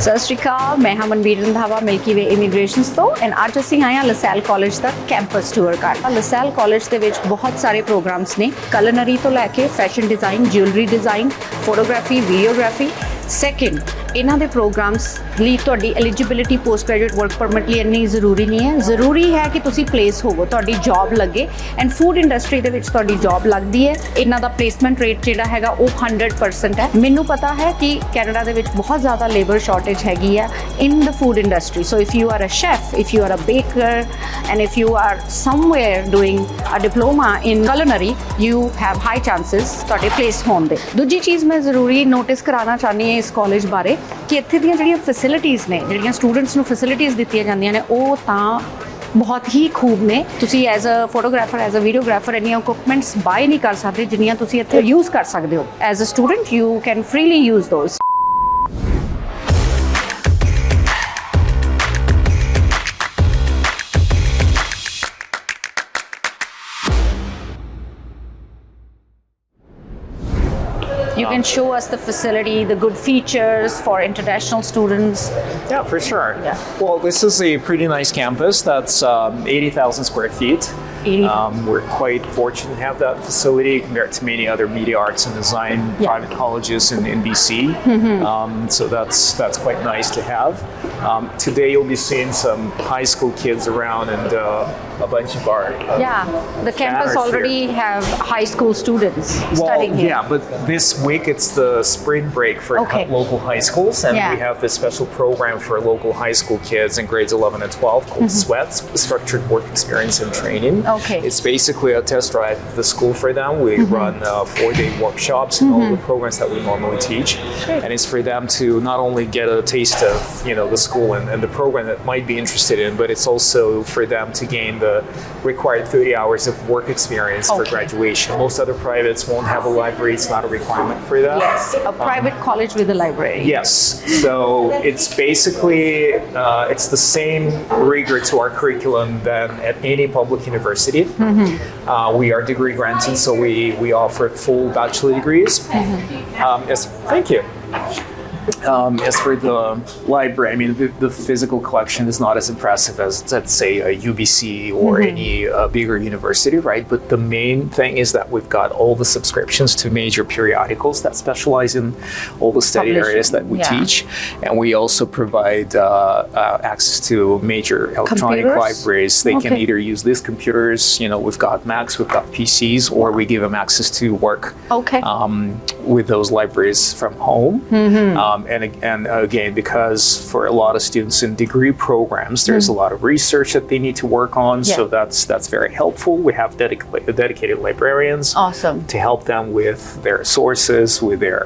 ਸਤਿ ਸ਼੍ਰੀ ਅਕਾਲ, ਮੈਂ ਹਾਂ ਮਨਬੀਰ ਰੰਧਾਵਾ MilkyWay Immigration ਤੋਂ ਐਂਡ ਅੱਜ ਅਸੀਂ ਆਏ ਹਾਂ LaSalle College ਦਾ ਕੈਂਪਸ ਟੂਰ ਕਰਨ। LaSalle College ਦੇ ਵਿੱਚ ਬਹੁਤ ਸਾਰੇ ਪ੍ਰੋਗਰਾਮਸ ਨੇ, culinary ਤੋਂ ਲੈ ਕੇ fashion design, jewellery design, photography, videography. Second, ਇਹਨਾਂ ਦੇ ਪ੍ਰੋਗਰਾਮਸ ਲਈ ਤੁਹਾਡੀ eligibility post graduate work permit ਲਈ ਇੰਨੀ ਜ਼ਰੂਰੀ ਨਹੀਂ ਹੈ। ਜ਼ਰੂਰੀ ਹੈ ਕਿ ਤੁਸੀਂ ਪਲੇਸ ਹੋਵੋ, ਤੁਹਾਡੀ ਜੌਬ ਲੱਗੇ ਐਂਡ ਫੂਡ ਇੰਡਸਟਰੀ ਦੇ ਵਿੱਚ ਤੁਹਾਡੀ ਜੌਬ ਲੱਗਦੀ ਹੈ। ਇਹਨਾਂ ਦਾ ਪਲੇਸਮੈਂਟ ਰੇਟ ਜਿਹੜਾ ਹੈਗਾ ਉਹ 100% ਹੈ। ਮੈਨੂੰ ਪਤਾ ਹੈ ਕਿ ਕੈਨੇਡਾ ਦੇ ਵਿੱਚ ਬਹੁਤ ਜ਼ਿਆਦਾ ਲੇਬਰ ਸ਼ਾਰਟੇਜ ਹੈਗੀ ਆ in the food industry. So if you are a chef, if you are a baker and if you are someone doing a diploma in culinary, you have high chances ਤੁਹਾਡੇ place ਹੋਣ ਦੇ। ਦੂਜੀ ਚੀਜ਼ ਮੈਂ ਜ਼ਰੂਰੀ notice ਕਰਾਉਣਾ ਚਾਹੁੰਦੀ ਹਾਂ ਇਸ ਕਾਲਜ ਬਾਰੇ ਕਿ ਇੱਥੇ ਦੀਆਂ ਜਿਹੜੀਆਂ ਫੈਸਿਲਿਟੀਜ਼ ਨੇ, ਜਿਹੜੀਆਂ ਸਟੂਡੈਂਟਸ ਨੂੰ ਫੈਸਿਲਿਟੀਜ਼ ਦਿੱਤੀਆਂ ਜਾਂਦੀਆਂ ਨੇ, ਉਹ ਤਾਂ ਬਹੁਤ ਹੀ ਖੂਬ ਨੇ। ਤੁਸੀਂ as a photographer, as a videographer ਇੰਨੀਆਂ ਇਕੁਇਪਮੈਂਟਸ ਬਾਏ ਨਹੀਂ ਕਰ ਸਕਦੇ ਜਿੰਨੀਆਂ ਤੁਸੀਂ ਇੱਥੇ ਯੂਜ਼ ਕਰ ਸਕਦੇ ਹੋ। As a student you can freely use those. You can show us the facility, the good features for international students. Yeah, for sure. Yeah. Well, this is a pretty nice campus that's 80,000 square feet. We're quite fortunate to have that facility compared to many other media arts and design private colleges in BC. So that's quite nice to have. Today you'll be seeing some high school kids around and a bunch of our the campus already have high school students studying here. Yeah, but this week it's the spring break for local high schools, and we have this special program for local high school kids in grades 11 and 12 called SWETS, Structured Work Experience and Training. It's basically a test drive of the school for them. We run 4-day workshops and all the programs that we normally teach, and it's for them to not only get a taste of the school and the program that might be interested in, but it's also for them to gain the required 30 hours of work experience for graduation. Most other privates won't have a library. It's not a requirement for that. Yes, a private college with a library. Yes, so it's basically it's the same rigor to our curriculum than at any public university. We are degree granted, so we offer full bachelor degrees. Thank you. As for the library, I mean, the physical collection is not as impressive as, let's say, a UBC or any bigger university, right? But the main thing is that we've got all the subscriptions to major periodicals that specialize in all the study areas that we teach. And we also provide access to major electronic libraries. They can either use these computers, we've got Macs, we've got PCs, or we give them access to work with those libraries from home. And again, because for a lot of students in degree programs, there's a lot of research that they need to work on. So that's very helpful. We have dedicated librarians to help them with their sources, with their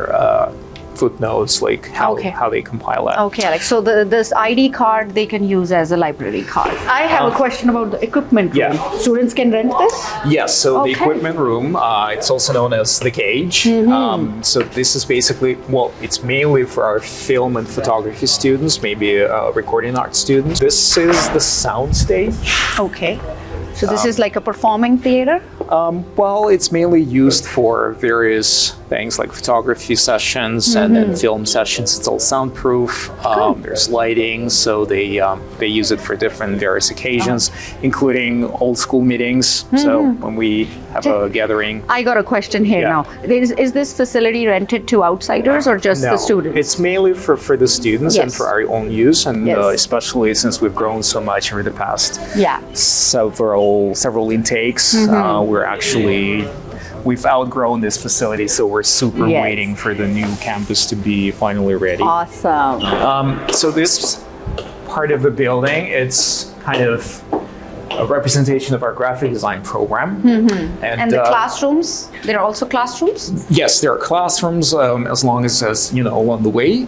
footnotes, like how they compile that. Okay, Alex. So this ID card they can use as a library card. I have a question about the equipment room. Students can rent this? Yes. So the equipment room, it's also known as the cage. So this is basically, it's mainly for our film and photography students, maybe recording art students. This is the sound stage. Okay. So this is like a performing theater? Well, it's mainly used for various things like photography sessions and film sessions. It's all soundproof. There's lighting, so they use it for different various occasions, including old school meetings. So when we have a gathering. I got a question here now. Is this facility rented to outsiders or just the students? It's mainly for the students and for our own use, and especially since we've grown so much over the past several intakes. We've outgrown this facility, so we're super waiting for the new campus to be finally ready. Awesome. So this part of the building, it's kind of a representation of our graphic design program. And the classrooms, there are also classrooms? Yes, there are classrooms as long as along the way.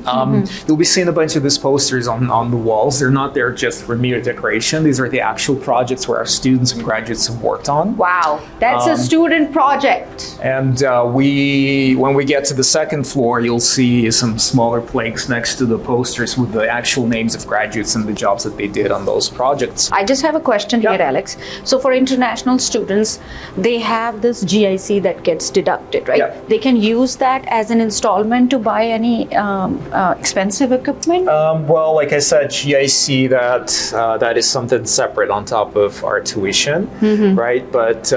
You'll be seeing a bunch of these posters on the walls. They're not there just for mere decoration. These are the actual projects where our students and graduates have worked on. Wow, that's a student project. And when we get to the second floor, you'll see some smaller plaques next to the posters with the actual names of graduates and the jobs that they did on those projects. I just have a question here. right, Alex? So for international students, they have this GIC that gets deducted, right? Yeah. They can use that as an installment to buy any expensive equipment? Well, like I said, GIC, that is something separate on top of our tuition, right? But,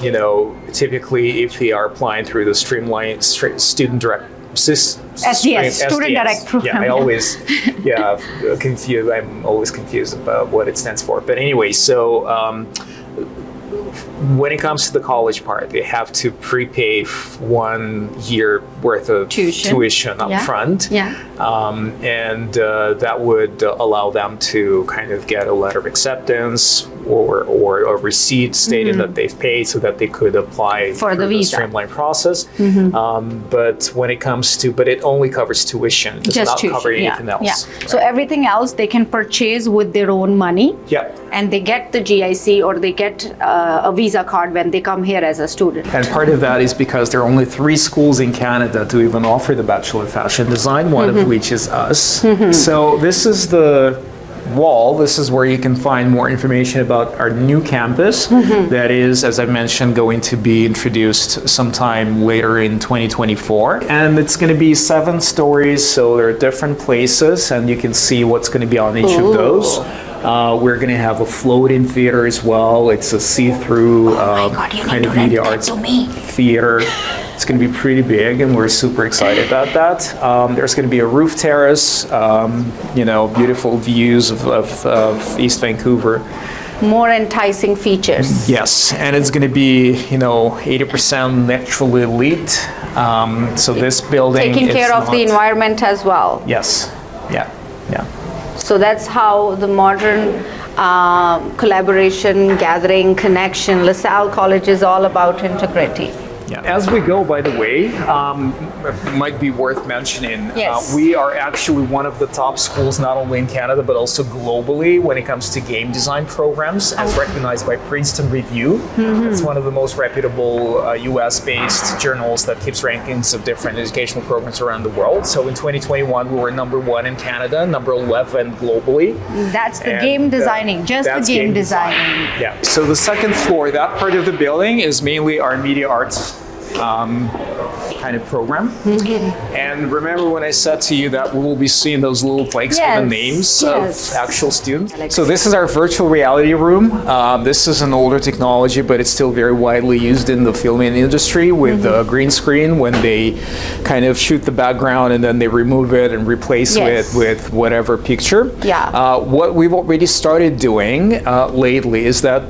you know, typically if they are applying through the streamlined student direct SDS, student direct program. Yeah, I always confused. I'm always confused about what it stands for. But anyway, so when it comes to the college part, they have to prepay 1 year worth of tuition up front. Yeah. And that would allow them to kind of get a letter of acceptance or a receipt stating that they've paid so that they could apply for the visa. Streamlined process. But when it comes to, but it only covers tuition. It does Just not tuition, cover anything else. Yeah. So everything else they can purchase with their own money. Yep. And they get the GIC or they get a visa card when they come here as a student. And part of that is because there are only 3 schools in Canada to even offer the Bachelor of Fashion Design, one of which is us. So this is the wall. This is where you can find more information about our new campus that is, as I mentioned, going to be introduced sometime later in 2024. And it's going to be 7 stories, so there are different places, and you can see what's going to be on each of those. We're going to have a floating theater as well. It's a see-through kind of media arts theater. It's going to be pretty big, and we're super excited about that. There's going to be a roof terrace, you know, beautiful views of East Vancouver. More enticing features. Yes, and it's going to be, you know, 80% naturally lit. So this building taking care of the environment as well. Yes, yeah. So that's how the modern collaboration, gathering, connection, LaSalle College is all about integrity. Yeah. As we go, by the way, it might be worth mentioning, Yes. We are actually one of the top schools, not only in Canada, but also globally when it comes to game design programs, as recognized by Princeton Review. It's one of the most reputable US-based journals that keeps rankings of different educational programs around the world. So in 2021, we were number 1 in Canada, number 11 globally. That's the game designing, just the game designing. Yeah. So the second floor, that part of the building is mainly our media arts kind of program. And remember when I said to you that we will be seeing those little plaques with the names of actual students? So this is our virtual reality room. This is an older technology, but it's still very widely used in the filming industry with the green screen when they kind of shoot the background and then they remove it and replace it with whatever picture. What we've already started doing lately is that,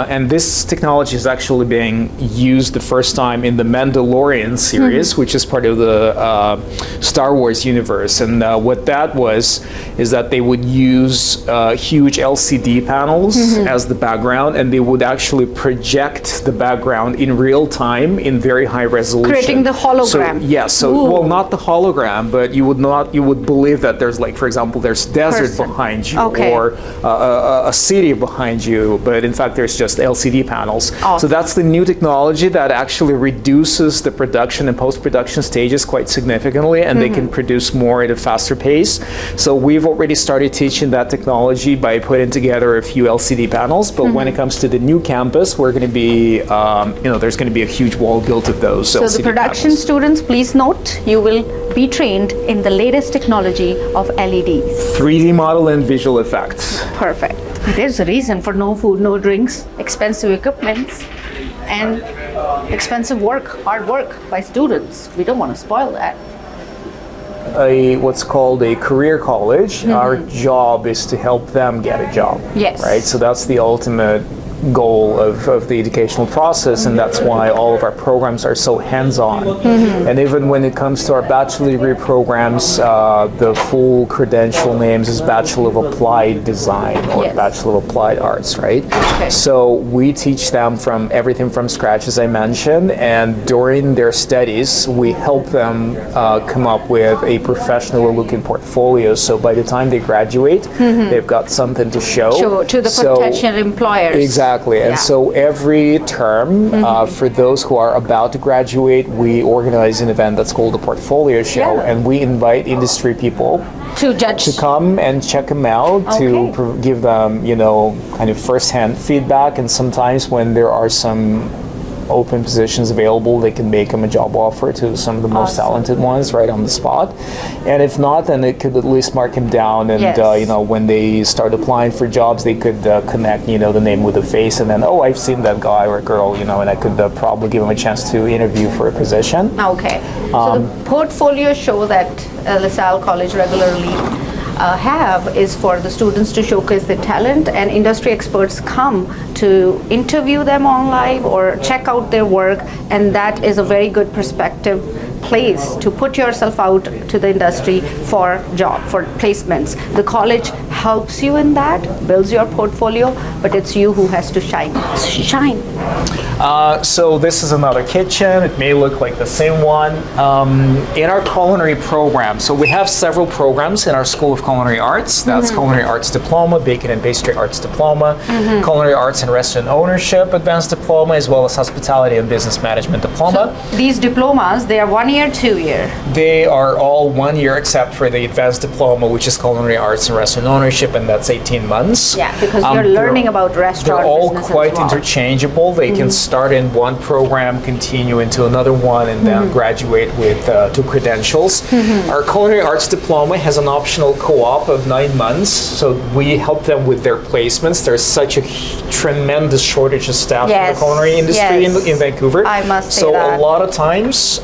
and this technology is actually being used the first time in the Mandalorian series, which is part of the Star Wars universe. And what that was is that they would use huge LCD panels as the background, and they would actually project the background in real time in very high resolution. Creating the hologram. Well, not the hologram, but you would believe that there's, like, for example, there's desert behind you or a city behind you, but in fact there's just LCD panels. So that's the new technology that actually reduces the production and post-production stages quite significantly, and they can produce more at a faster pace. So we've already started teaching that technology by putting together a few LCD panels, but when it comes to the new campus, we're going to be, there's going to be a huge wall built of those So LCD the production panels. students, please note, you will be trained in the latest technology of LEDs. 3D model and visual effects. Perfect. There's a reason for no food, no drinks, expensive equipment, and expensive work, hard work by students. We don't want to spoil that. What's called a career college. Our job is to help them get a job. Yes. Right? So that's the ultimate goal of the educational process, and that's why all of our programs are so hands-on. And even when it comes to our bachelor degree programs, the full credential names is Bachelor of Applied Design or Bachelor of Applied Arts, right? So we teach them from everything from scratch, as I mentioned, and during their studies, we help them come up with a professional-looking portfolio. So by the time they graduate, they've got something to show To the potential employers. Exactly. Exactly. And Yeah. so every term, for those who are about to graduate, we organize an event that's called the Portfolio Show, Yeah. and we invite industry people To judge. to come and check them out, Okay. to give them, kind of first-hand feedback. And sometimes when there are some open positions available, they can make them a job offer to some of the most Awesome. talented ones right on the spot. And if not, then it could at least mark them down. And Yes. when they start applying for jobs, they could connect, the name with the face, and then, oh, I've seen that guy or girl, and I could probably give them a chance to interview for a position. Okay. So the portfolio show that LaSalle College regularly have is for the students to showcase their talent, and industry experts come to interview them on live or check out their work, and that is a very good perspective place to put yourself out to the industry for placements. The college helps you in that, builds your portfolio, but it's you who has to shine. So this is another kitchen. It may look like the same one. In our culinary program, so we have several programs in our School of Culinary Arts. That's Culinary Arts Diploma, Baking and Pastry Arts Diploma, Culinary Arts and Restaurant Ownership Advanced Diploma, as well as Hospitality and Business Management Diploma. These diplomas, they are 1 year, 2 year. They are all 1 year except for the Advanced Diploma, which is Culinary Arts and Restaurant Ownership, and that's 18 months. Yeah, because you're learning about restaurant They're all business as quite well. interchangeable. They can start in one program, continue into another one, and then graduate with 2 credentials. Our Culinary Arts Diploma has an optional co-op of 9 months, so we help them with their placements. There's such a tremendous shortage of staff in Yes, the culinary industry yes. in Vancouver. I must say so that. a lot of times,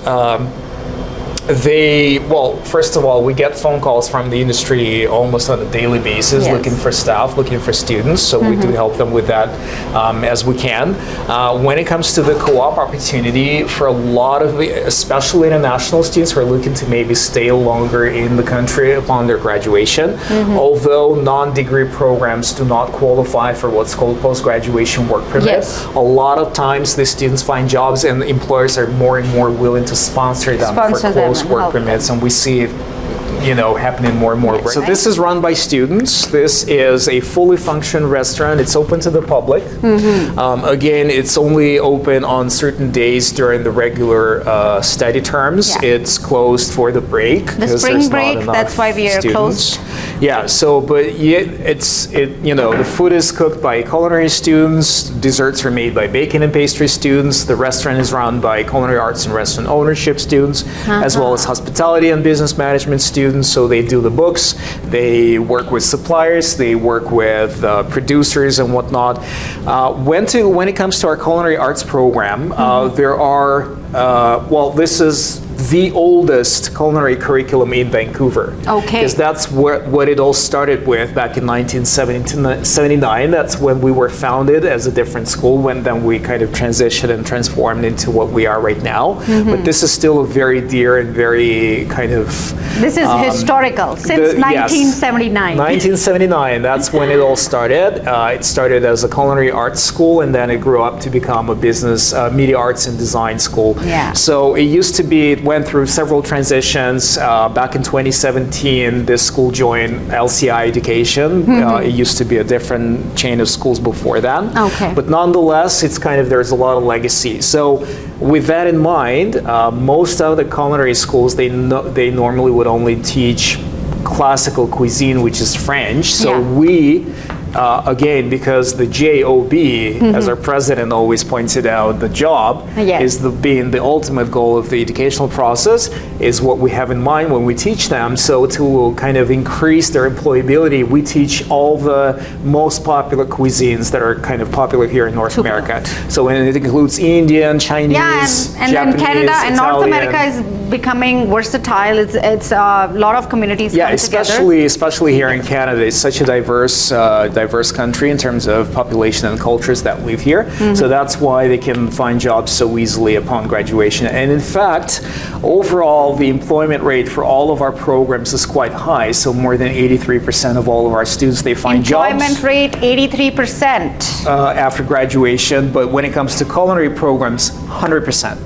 first of all, we get phone calls from the industry almost on a daily basis, Yes. looking for staff, looking for students. So we do help them with that as we can. When it comes to the co-op opportunity, for a lot of, especially international students who are looking to maybe stay longer in the country upon their graduation, although non-degree programs do not qualify for what's called post-graduation work permit, Yes. a lot of times the students find jobs and employers are more and more willing to sponsor them Sponsor for them close and work help them. permits, and we see it happening more and more. So this is run by students. This is a fully functioning restaurant. It's open to the public. Again, it's only open on certain days during the regular study terms. Yeah. It's closed for the break. The 'cause spring there's not break, enough that's why we are students. Yeah. So, but yet the food is cooked by culinary students. Desserts are made by baking and pastry students. The restaurant is run by culinary arts and restaurant ownership students, as well as hospitality and business management students. So they do the books, they work with suppliers, they work with producers and whatnot. When it comes to our culinary arts program, there are, this is the oldest culinary curriculum in Vancouver. Okay. Because that's what it all started with back in 1979. That's when we were founded as a different school, then we kind of transitioned and transformed into what we are right now. But this is still a very dear and very kind of... This is historical, since 1979. 1979, that's when it all started. It started as a culinary arts school, and then it grew up to become a business, media arts and design school. Yeah. So it used to be, it went through several transitions. Back in 2017, this school joined LCI Education. It used to be a different chain of schools before that. Okay. But nonetheless, it's kind of, there's a lot of legacy. So with that in mind, most of the culinary schools, they normally would only teach classical cuisine, which is French. So Yeah. we, again, because the JOB, as our president always pointed out, the job Yes. is being the ultimate goal of the educational process, is what we have in mind when we teach them. So to kind of increase their employability, we teach all the most popular cuisines that are kind of popular here in North America. So and it includes Indian, Chinese, And Japanese, then Canada and North Italian. America is becoming versatile. It's a lot of communities Yeah, come together. especially here in Canada, it's such a diverse country in terms of population and cultures that live here. So that's why they can find jobs so easily upon graduation. And in fact, overall, the employment rate for all of our programs is quite high. So more than 83% of all of our students, they find Employment jobs rate 83%. after graduation. But when it comes to culinary programs, 100%.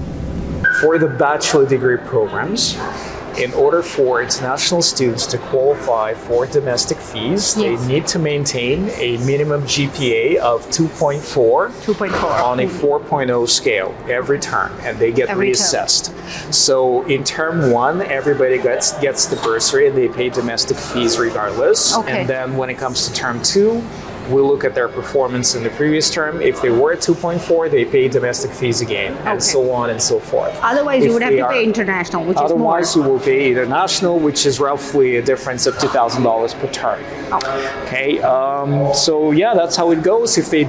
For the bachelor degree programs, in order for international students to qualify for domestic fees, they Yes. need to maintain a minimum GPA of 2.4 2.4. on a 4.0 scale every term, and they get Every term. reassessed. So in term one, everybody gets the bursary and they pay domestic fees regardless. Okay. And then when it comes to term two, we look at their performance in the previous term. If they were at 2.4, they pay domestic fees again, and Okay. so on and so forth. Otherwise, If you would have they to pay are- international, which is more. Otherwise, you will pay international, which is roughly a difference of $2,000 per term. Okay, so yeah, that's how it goes. If they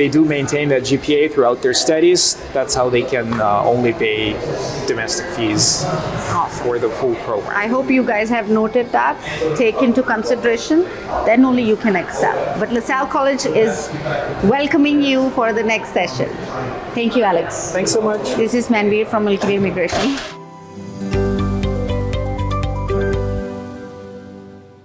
do maintain that GPA throughout their studies, that's how they can only pay domestic fees for the full program. I hope you guys have noted that, take into consideration, then only you can excel. But LaSalle College is welcoming you for the next session. Thank you, Alex. Thanks so much. This is Manbir from MilkyWay Immigration.